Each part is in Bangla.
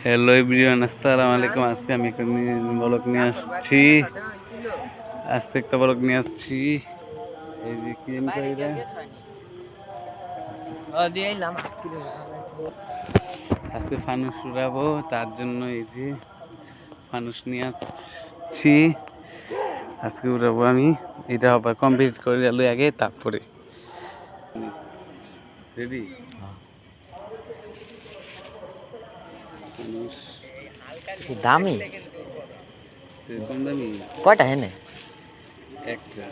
হ্যালো এভরিওয়ান, আসসালামু আলাইকুম। আজকে আমি একটা ব্লগ নিয়ে আসছি। আজকে একটা ব্লগ নিয়ে আসছি। এই যে কি জানি কই রে, আজকে ফানুস উড়াবো, তার জন্য এই যে ফানুস নিয়ে আসছি। আজকে উড়াবো আমি। এটা আবার কমপ্লিট করে গেল আগে, তারপরে রেডি। ফানুস দামি কম দামি কয়টা হেনে একটা,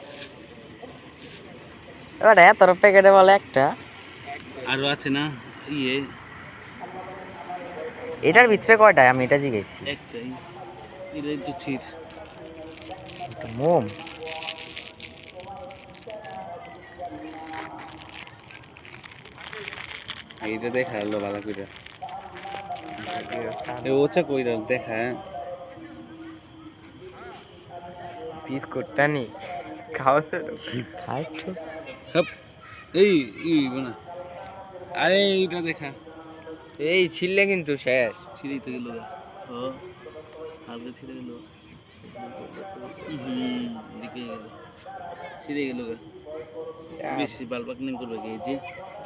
এবার এত প্যাকেটে বলে একটা। আরো আছে না ইয়ে, এটার ভিতরে কয়টা আমি এটা জিজ্ঞেসি। একটাই। এটাই তো ছিস মোম এইটা দেখা এলো ভালো করে। ওচা কইরা দেখা বিস্কুটটা নি খাও তো খাই তো। হপ এই না, আরে এইটা দেখা। এই ছিললে কিন্তু শেষ ছিঁড়ে তো গেল। ও হালকা ছিঁড়ে গেল। দিকে গেল, ছিঁড়ে গেল। বেশি বালবাক নেই করবে কি? এই যে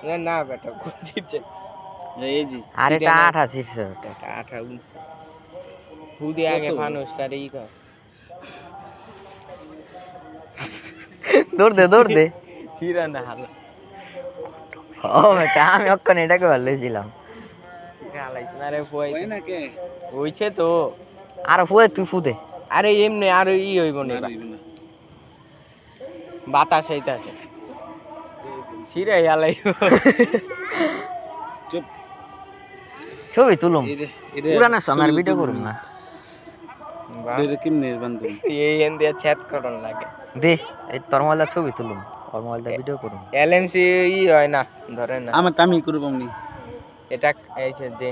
না না বেটা কুচিতে এই যে আর এটা আঠা ছিড়ছে, এটা আঠা উলছে খুদি আগে কত? ফানুসটারে ই কর দৌড় দে ছিড়া না হালা। ও বেটা আমি অক্ষণ এটাকে ভালোছিলাম। ছিড়া হালাইছ না রে ফুয়াই হয় না কে হইছে তো। আর ফুয়ে তুই ফুদে, আরে এমনি আর ই হইব না, বাতাস হইতাছে ছিড়ে হালাই। চুপ, ছবি তুলুম পুরানা সময়ের ভিডিও ছবি করুম না। এটা কেমনে বান্ধব? এই এন দিয়ে চ্যাট করন লাগে দে, এই তোর মোবাইলটা ছবি তুলুম, ওর মোবাইলটা ভিডিও করুম। এলএমসি ই হয় না, ধরে না আমার আমি করব আমনি। এটা এইছে দে,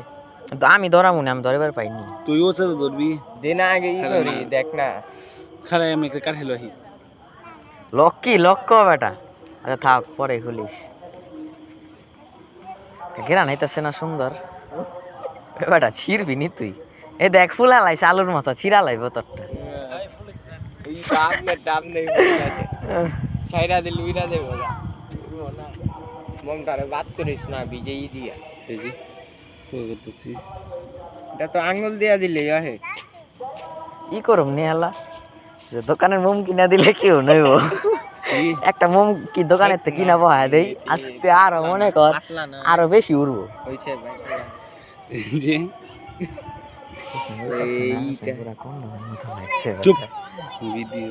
তো আমি ধরামু না, আমি ধরিবার পাইনি। তুই ওচা তো ধরবি। দে না আগে ই করি দেখ না। খারাই আমি একটা কাঠি লহি। লক্ষ্য বেটা। আচ্ছা থাক পরে খুলিস। ঘেরা নাইতাছে না সুন্দর বেটা, ছিড়বি নি তুই। এ দেখ ফুলা লাইছে আলুর মতো, ছিড়া লাইব তোরটা। এই ডাব নেই ছাইরা দিল উইরা দেব না মমটারে বাদ করিস না বিজয়ী দিয়া। এই যে ফুল করতেছি। এটা তো আঙ্গুল দিয়া দিলে আহে ই করুম নি হালা, যে দোকানের মোম কিনা দিলে কেউ নইব। একটা মোম কি দোকানের থেকে কিনা বহায় দেই, আস্তে আরো মনে কর আরো বেশি উড়বো। এই যে চুপ, ভিডিও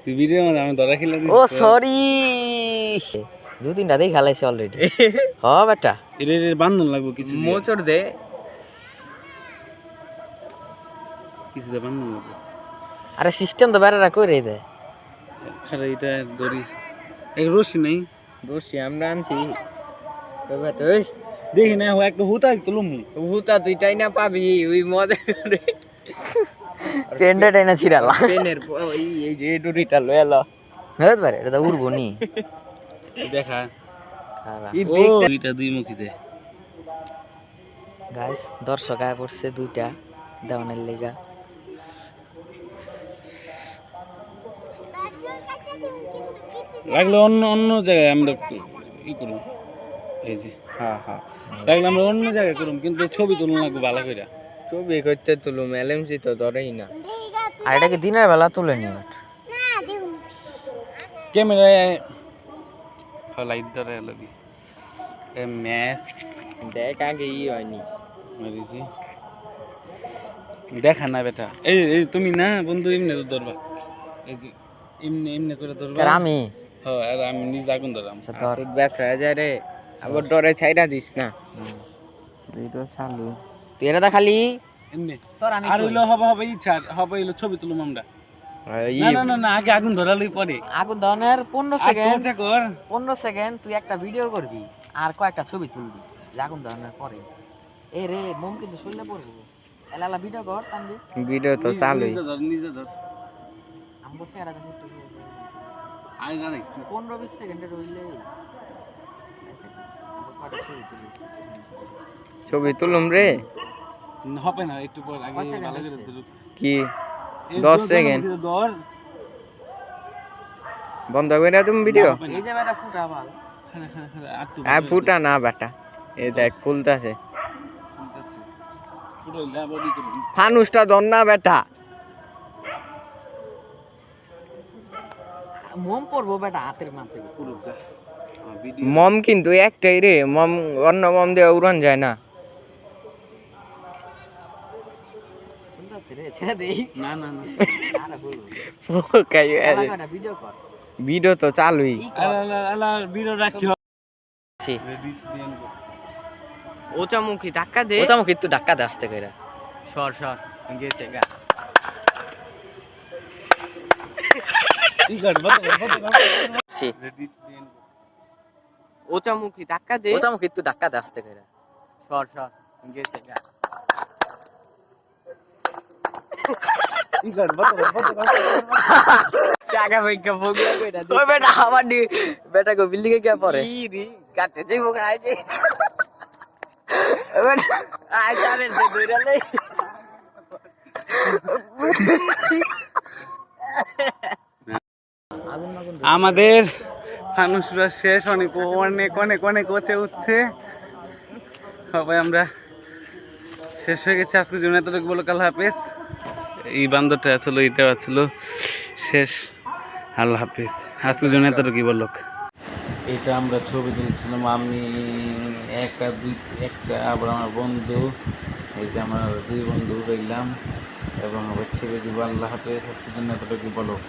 তুই ভিডিও মানে আমি ধরা খেলা দিই। ও সরি, দু তিনটা দেই খালাইছে অলরেডি। হ বেটা এটা বান্ধন লাগবে কিছু দিয়ে। মোচড় দে, কিছু দিয়ে বান্ধন লাগবে। আরে সিস্টেম তো বেড়ারা করে দে। খারা এটা ধরিস, এক রশি নাই। রশি আমরা আনছি বেটা। ওই দেখি না একটা হুতা তুলুম। হুতা তুই টাই না পাবি ওই মজা করে পেনটা টাই না ছিড়ালা পেনের এই যে ডুরিটা লয়ে এলো হতে পারে, এটা তো উড়বো নি। দেখা ও এটা দুই মুখিতে গাইস, দর্শক আয় পড়ছে দুইটা দেওয়ানের লেগা। লাগলে অন্য অন্য জায়গায় আমরা ই করুম। এই যে হ্যাঁ হ্যাঁ লাগলে আমরা অন্য জায়গায় করুম, কিন্তু ছবি তুলুন লাগবে ভালো করে। ছবি করতে তুলুম, এলএমসি তো ধরেই না। আর এটা কি দিনের বেলা তুলে নি ক্যামেরায় লাইট ধরে লাগি ম্যাচ দেখ আগে ই হয়নি মারিছি। দেখা না বেটা, এই এই তুমি না বন্ধু এমনি ধরবা। এই যে এমনি এমনি করে ধরবা। আমি হ্যাঁ, আর আমি নিজে আগুন ধরাম। তোর ব্যবসা হয়ে যায় রে, আবার ডরে ছাইরা দিস না। ভিডিও চালু তুই এটা খালি এমনি আর হইলো হবে ইচ্ছা হবে হইলো ছবি তুলুম আমরা। না না না না, আগে আগুন ধরালই পরে। আগুন ধরনের 15 সেকেন্ড কর 15 সেকেন্ড তুই একটা ভিডিও করবি আর কয়েকটা ছবি তুলবি আগুন ধরনের পরে। এ রে মোম কিছু শুনলে পড়বো, এলালা ভিডিও কর তানবি। ভিডিও তো চালুই, নিজে ধর। আমি বলছি আর আর জানিস 15-20 সেকেন্ডের হইলে ছবি তুলুম রে। হবে না, একটু পর আগে কয় সেকেন্ড ভালো করে হচ্ছে? ধরুক। কি এই 10 ধর, সেকেন্ড ধর, ধর। বন্ধ করে তুমি ভিডিও? না, হবে না। এই যে বেটা ফুটা ভালো। খাড়া, খাড়া, খাড়া, আর একটু আর ভালো করে ফুটা না বেটা, এই দেখ ফুলতাছে। ধর। ফুলতেছে। ফুটাইলে আবার ই করুন। ফানুসটা ধর না বেটা। মোম পড়বো বেটা হাতের মাথে। পুরো গা। আমার ভিডিও মম কিন্তু একটাই রে, মম অন্য মম দিয়ে উড়ান যায় না। না না না ভিডিও তো চালুই। আলা আলা ভিডিও রাখিও। রেডি দেন। ওচামুখী ধাক্কা দে, ওচামুখী একটু ধাক্কা দে আস্তে করে। সর সর গেছে গা। ই কর বত সি রেডি দেন। ওচামুখী ধাক্কা দে, ওচামুখী একটু ধাক্কা দে আস্তে করে। সর সর গেছে গা। ই কর বত টাকা পয়সা ভোগলা কইরা দে। ওই বেটা আমার দি বেটা কো বিল্ডিং এ কে পড়ে? ই রে গাছে যে ভোগ আইছে। ওই বেটা আই চারের দে দইরা লই। আমাদের ফানুসরা শেষ, অনেক অনেক অনেক অনেক উঠছে সবাই, আমরা শেষ হয়ে গেছে আজকের জন্য। এতটুকু বলো, কাল হাফেজ। এই বান্দরটা আসলো, এইটাও আসলো, শেষ। আল্লাহ হাফিজ, আজকের জন্য এতটুকু বলক। এটা আমরা ছবি তুলছিলাম, আমি একটা আবার আমার বন্ধু, এই যে আমরা 2 বন্ধু রইলাম এবং আবার ছেড়ে দিব। আল্লাহ হাফেজ, আজকের জন্য এতটুকু বলক।